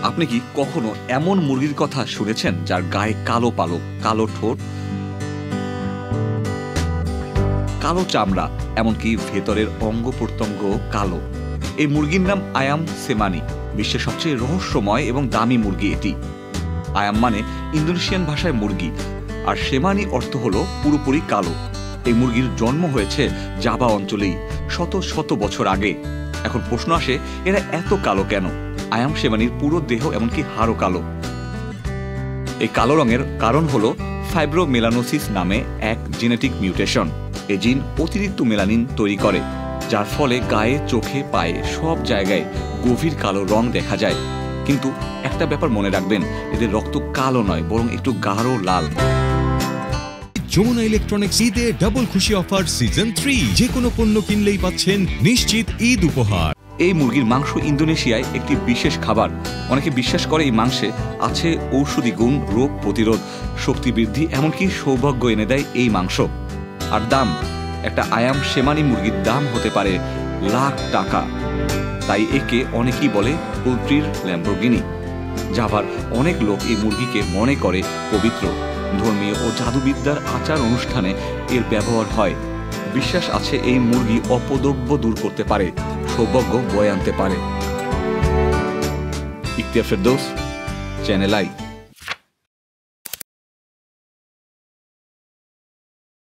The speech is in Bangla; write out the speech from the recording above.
আপনি কি কখনো এমন মুরগির কথা শুনেছেন যার গায়ে কালো পালক, কালো ঠোঁট, কালো চামড়া, এমনকি ভেতরের অঙ্গ প্রত্যঙ্গ কালো? এই মুরগির নাম আয়াম সেমানি। বিশ্বের সবচেয়ে রহস্যময় এবং দামি মুরগি এটি। আয়াম মানে ইন্দোনেশিয়ান ভাষায় মুরগি, আর সেমানি অর্থ হলো পুরোপুরি কালো। এই মুরগির জন্ম হয়েছে জাভা অঞ্চলেই শত শত বছর আগে। এখন প্রশ্ন আসে, এরা এত কালো কেন? আয়াম সেমানির পুরো দেহ এমনকি হাড়ও কালো। এই কালো রঙের কারণ হলো ফাইব্রোমেলানোসিস নামে এক জেনেটিক মিউটেশন। এই জিন অতিরিক্ত মেলানিন তৈরি করে, যার ফলে গায়ে, চোখে, পায়ে সব জায়গায় গভীর কালো রং দেখা যায়। কিন্তু একটা ব্যাপার মনে রাখবেন, এদের রক্ত কালো নয়, বরং একটু গাঢ় লাল। যমুনা ইলেকট্রনিক্স ঈদে ডাবল খুশি অফার সিজন 3, যে কোনো পণ্য কিনলেই পাচ্ছেন নিশ্চিত ঈদ উপহার। এই মুরগির মাংস ইন্দোনেশিয়ায় একটি বিশেষ খাবার। অনেকে বিশ্বাস করে এই মাংসে আছে ঔষধি গুণ, রোগ প্রতিরোধ, শক্তি বৃদ্ধি, এমনকি সৌভাগ্য এনে দেয় এই মাংস। আর দাম, একটা আয়াম সেমানি মুরগির দাম হতে পারে লাখ টাকা। তাই একে অনেকেই বলে পোলট্রির ল্যাম্বরগিনি। জাভার অনেক লোক এই মুরগিকে মনে করে পবিত্র। ধর্মীয় ও জাদুবিদ্যার আচার অনুষ্ঠানে এর ব্যবহার হয়। বিশ্বাস আছে এই মুরগি অপদ্রব্য দূর করতে পারে, সৌভাগ্য বয়ে আনতে পারে। Ikhtiyar Ferdous, channel I.